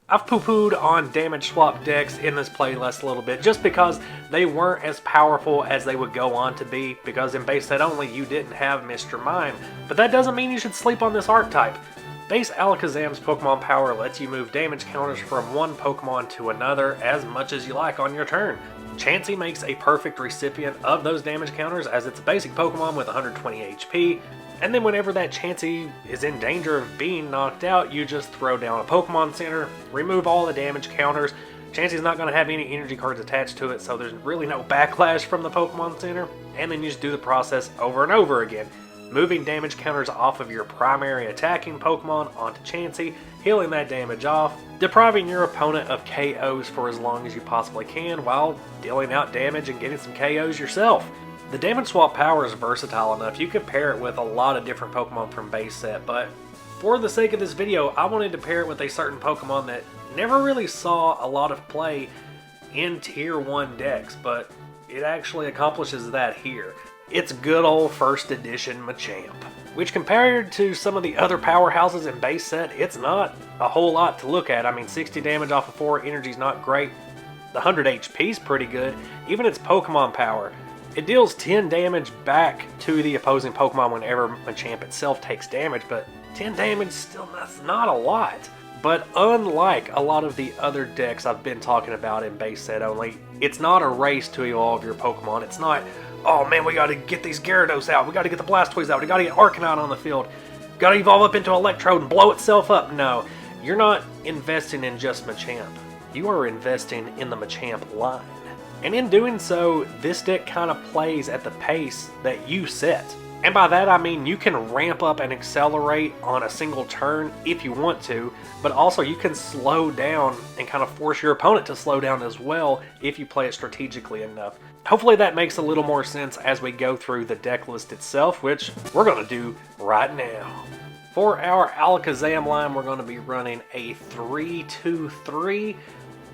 I've poo-pooed on damage swap decks in this playlist a little bit just because they weren't as powerful as they would go on to be, because in base set only you didn't have Mr. Mime. But that doesn't mean you should sleep on this archetype. Base Alakazam's Pokemon power lets you move damage counters from one Pokemon to another as much as you like on your turn. Chansey makes a perfect recipient of those damage counters as it's a basic Pokemon with 120 HP, and then whenever that Chansey is in danger of being knocked out, you just throw down a Pokemon Center, remove all the damage counters. Chansey's not going to have any energy cards attached to it, so there's really no backlash from the Pokemon Center, and then you just do the process over and over again. Moving damage counters off of your primary attacking Pokemon onto Chansey, healing that damage off, depriving your opponent of KOs for as long as you possibly can while dealing out damage and getting some KOs yourself. The damage swap power is versatile enough, you could pair it with a lot of different Pokemon from base set, but for the sake of this video, I wanted to pair it with a certain Pokemon that never really saw a lot of play in Tier 1 decks, but it actually accomplishes that here. It's good old first edition Machamp, which compared to some of the other powerhouses in base set, it's not a whole lot to look at. I mean, 60 damage off of 4 energy's not great. The 100 HP's pretty good. Even its Pokemon power, it deals 10 damage back to the opposing Pokemon whenever Machamp itself takes damage, but 10 damage still that's not a lot. But unlike a lot of the other decks I've been talking about in base set only, it's not a race to evolve your Pokemon. It's not, oh man, we gotta get these Gyarados out, we gotta get the Blastoise out, we gotta get Arcanine on the field, gotta evolve up into Electrode and blow itself up. No, you're not investing in just Machamp. You are investing in the Machamp line. And in doing so, this deck kind of plays at the pace that you set. And by that I mean you can ramp up and accelerate on a single turn if you want to, but also you can slow down and kind of force your opponent to slow down as well if you play it strategically enough. Hopefully that makes a little more sense as we go through the deck list itself, which we're going to do right now. For our Alakazam line, we're going to be running a 3-2-3.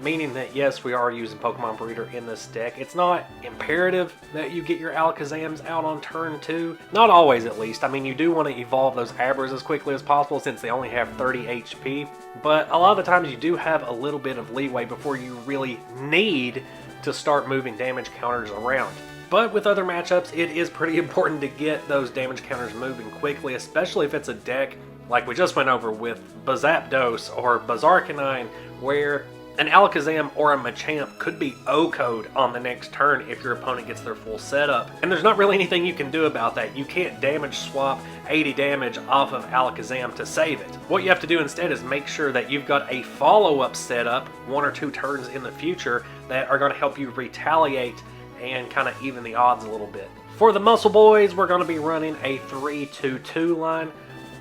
Meaning that yes, we are using Pokemon Breeder in this deck. It's not imperative that you get your Alakazams out on turn 2. Not always, at least. I mean, you do want to evolve those Abras as quickly as possible since they only have 30 HP. But a lot of the times you do have a little bit of leeway before you really need to start moving damage counters around. But with other matchups, it is pretty important to get those damage counters moving quickly, especially if it's a deck like we just went over with Zapdos or Arcanine, where an Alakazam or a Machamp could be O-code on the next turn if your opponent gets their full setup. And there's not really anything you can do about that. You can't damage swap 80 damage off of Alakazam to save it. What you have to do instead is make sure that you've got a follow-up setup 1 or 2 turns in the future that are going to help you retaliate and kind of even the odds a little bit. For the Muscle Boys, we're going to be running a 3-2-2 line,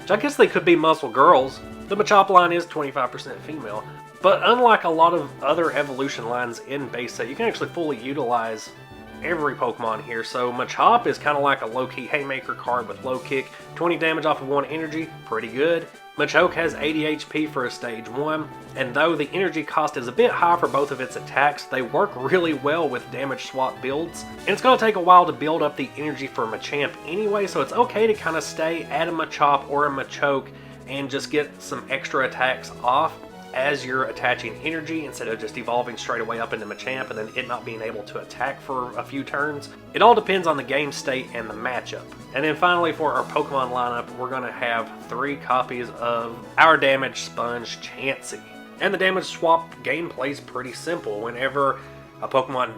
which I guess they could be Muscle Girls. The Machamp line is 25% female. But unlike a lot of other evolution lines in base set, you can actually fully utilize every Pokemon here. So Machamp is kind of like a low-key Haymaker card with low kick, 20 damage off of 1 energy, pretty good. Machoke has 80 HP for a stage 1, and though the energy cost is a bit high for both of its attacks, they work really well with damage swap builds. And it's going to take a while to build up the energy for Machamp anyway, so it's okay to kind of stay at a Machop or a Machoke and just get some extra attacks off as you're attaching energy instead of just evolving straight away up into Machamp and then it not being able to attack for a few turns. It all depends on the game state and the matchup. And then finally for our Pokemon lineup, we're going to have 3 copies of our Damage Sponge Chansey. And the damage swap gameplay is pretty simple. Whenever a Pokemon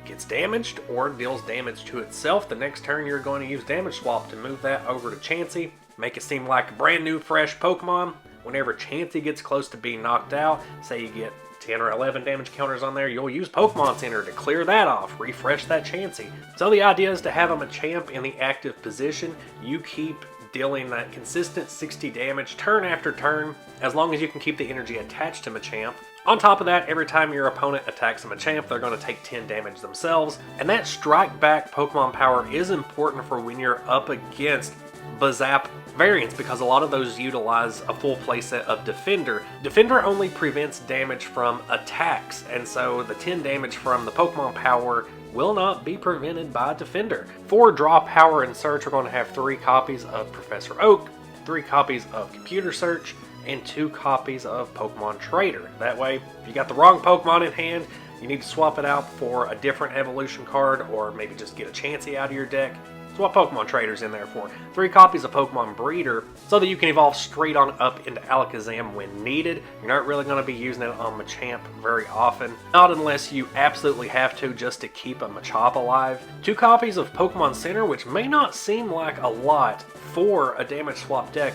gets damaged or deals damage to itself, the next turn you're going to use Damage Swap to move that over to Chansey, make it seem like a brand new fresh Pokemon. Whenever Chansey gets close to being knocked out, say you get 10 or 11 damage counters on there, you'll use Pokemon Center to clear that off, refresh that Chansey. So the idea is to have a Machamp in the active position. You keep dealing that consistent 60 damage turn after turn, as long as you can keep the energy attached to Machamp. On top of that, every time your opponent attacks a Machamp, they're going to take 10 damage themselves. And that strike back Pokemon power is important for when you're up against Bazap variants, because a lot of those utilize a full playset of Defender. Defender only prevents damage from attacks, and so the 10 damage from the Pokemon power will not be prevented by Defender. For Draw Power and Search, we're going to have 3 copies of Professor Oak, 3 copies of Computer Search, and 2 copies of Pokemon Trader. That way, if you got the wrong Pokemon in hand, you need to swap it out for a different evolution card, or maybe just get a Chansey out of your deck. That's what Pokemon Trader's in there for. 3 copies of Pokemon Breeder, so that you can evolve straight on up into Alakazam when needed. You're not really going to be using it on Machamp very often. Not unless you absolutely have to, just to keep a Machamp alive. 2 copies of Pokemon Center, which may not seem like a lot for a damage swap deck,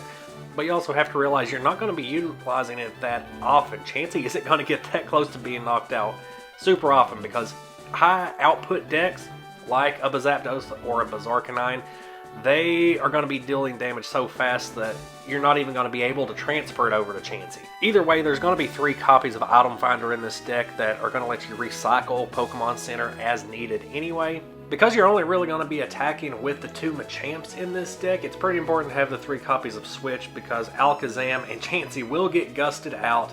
but you also have to realize you're not going to be utilizing it that often. Chansey isn't going to get that close to being knocked out super often, because high output decks like a Zapdos or a Arcanine, they are going to be dealing damage so fast that you're not even going to be able to transfer it over to Chansey. Either way, there's going to be 3 copies of Item Finder in this deck that are going to let you recycle Pokemon Center as needed anyway. Because you're only really going to be attacking with the 2 Machamps in this deck, it's pretty important to have the 3 copies of Switch, because Alakazam and Chansey will get gusted out,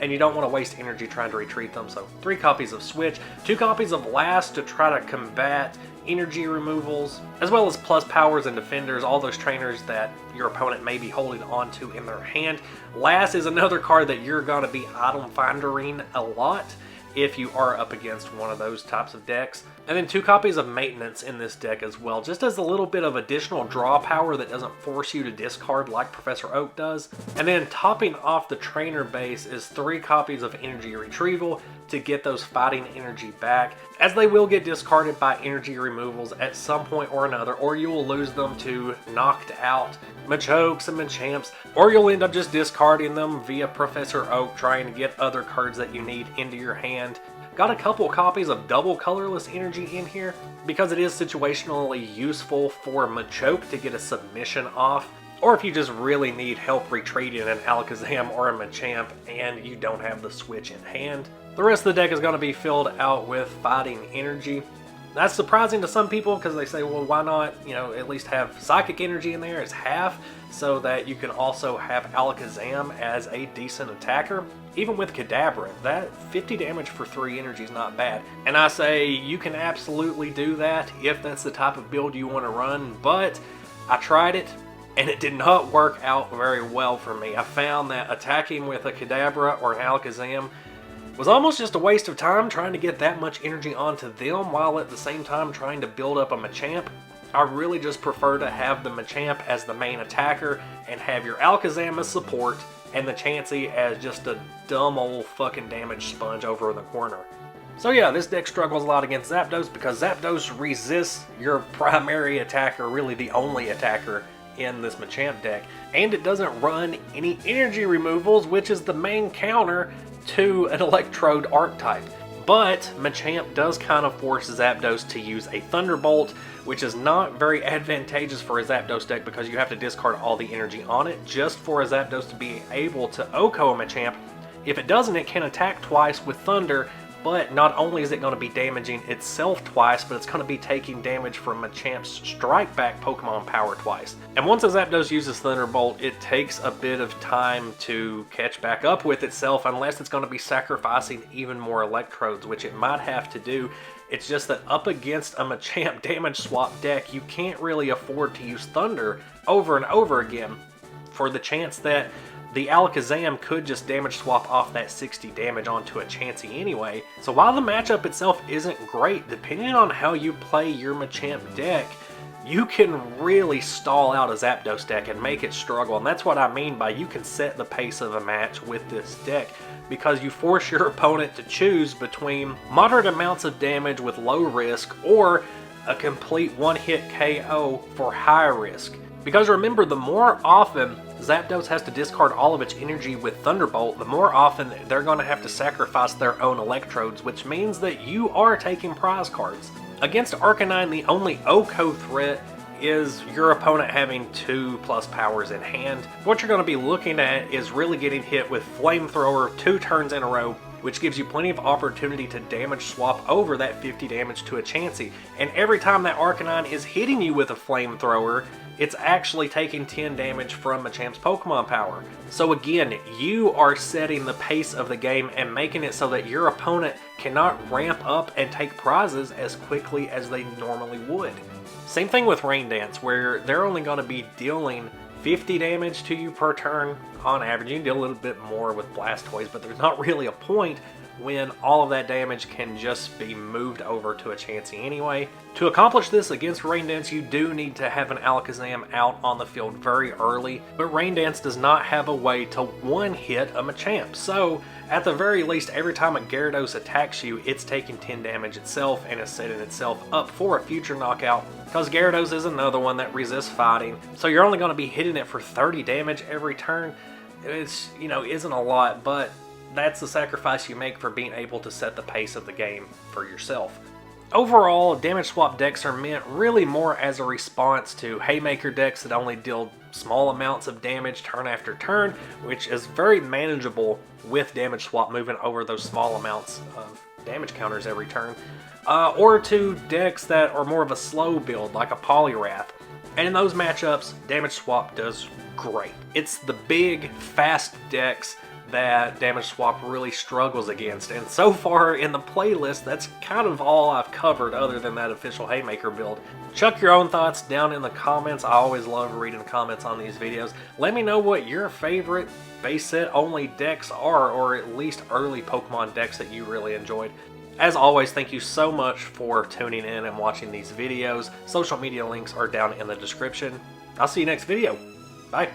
and you don't want to waste energy trying to retreat them. So 3 copies of Switch, 2 copies of Last to try to combat energy removals, as well as plus powers and defenders, all those trainers that your opponent may be holding onto in their hand. Last is another card that you're going to be item findering a lot if you are up against one of those types of decks. And then 2 copies of Maintenance in this deck as well, just as a little bit of additional draw power that doesn't force you to discard like Professor Oak does. And then topping off the trainer base is 3 copies of Energy Retrieval to get those fighting energy back, as they will get discarded by energy removals at some point or another, or you will lose them to knocked out Machokes and Machamps, or you'll end up just discarding them via Professor Oak trying to get other cards that you need into your hand. Got a couple copies of Double Colorless Energy in here because it is situationally useful for Machoke to get a submission off, or if you just really need help retreating an Alakazam or a Machamp and you don't have the Switch in hand. The rest of the deck is going to be filled out with Fighting Energy. That's surprising to some people because they say, well, why not, at least have Psychic Energy in there as half, so that you can also have Alakazam as a decent attacker. Even with Kadabra, that 50 damage for 3 energy is not bad. And I say you can absolutely do that if that's the type of build you want to run, but I tried it and it did not work out very well for me. I found that attacking with a Kadabra or an Alakazam was almost just a waste of time trying to get that much energy onto them while at the same time trying to build up a Machamp. I really just prefer to have the Machamp as the main attacker and have your Alakazam as support and the Chansey as just a dumb old fucking damage sponge over in the corner. So yeah, this deck struggles a lot against Zapdos because Zapdos resists your primary attacker, really the only attacker in this Machamp deck, and it doesn't run any energy removals, which is the main counter to an Electrode archetype. But Machamp does kind of force Zapdos to use a Thunderbolt, which is not very advantageous for a Zapdos deck because you have to discard all the energy on it just for a Zapdos to be able to OHKO a Machamp. If it doesn't, it can attack twice with Thunder, but not only is it going to be damaging itself twice, but it's going to be taking damage from Machamp's Strike Back Pokemon power twice. And once a Zapdos uses Thunderbolt, it takes a bit of time to catch back up with itself unless it's going to be sacrificing even more Electrodes, which it might have to do. It's just that up against a Machamp damage swap deck, you can't really afford to use Thunder over and over again for the chance that the Alakazam could just damage swap off that 60 damage onto a Chansey anyway. So while the matchup itself isn't great, depending on how you play your Machamp deck, you can really stall out a Zapdos deck and make it struggle. And that's what I mean by you can set the pace of a match with this deck, because you force your opponent to choose between moderate amounts of damage with low risk or a complete one-hit KO for high risk. Because remember, the more often Zapdos has to discard all of its energy with Thunderbolt, the more often they're going to have to sacrifice their own Electrodes, which means that you are taking prize cards. Against Arcanine, the only OHKO threat is your opponent having 2+ powers in hand. What you're going to be looking at is really getting hit with Flamethrower 2 turns in a row, which gives you plenty of opportunity to damage swap over that 50 damage to a Chansey. And every time that Arcanine is hitting you with a Flamethrower, it's actually taking 10 damage from Machamp's Pokemon power. So again, you are setting the pace of the game and making it so that your opponent cannot ramp up and take prizes as quickly as they normally would. Same thing with Rain Dance, where they're only going to be dealing 50 damage to you per turn, on average. You can do a little bit more with Blastoise, but there's not really a point when all of that damage can just be moved over to a Chansey anyway. To accomplish this against Rain Dance, you do need to have an Alakazam out on the field very early, but Rain Dance does not have a way to one-hit a Machamp, so at the very least, every time a Gyarados attacks you, it's taking 10 damage itself and is setting itself up for a future knockout, because Gyarados is another one that resists fighting, so you're only going to be hitting it for 30 damage every turn. It's, you know, isn't a lot, but that's the sacrifice you make for being able to set the pace of the game for yourself. Overall, damage swap decks are meant really more as a response to Haymaker decks that only deal small amounts of damage turn after turn, which is very manageable with damage swap moving over those small amounts of damage counters every turn, or to decks that are more of a slow build like a Poliwrath. And in those matchups, damage swap does great. It's the big, fast decks that damage swap really struggles against, and so far in the playlist, that's kind of all I've covered other than that official Haymaker build. Chuck your own thoughts down in the comments. I always love reading comments on these videos. Let me know what your favorite base set only decks are, or at least early Pokemon decks that you really enjoyed. As always, thank you so much for tuning in and watching these videos. Social media links are down in the description. I'll see you next video. Bye.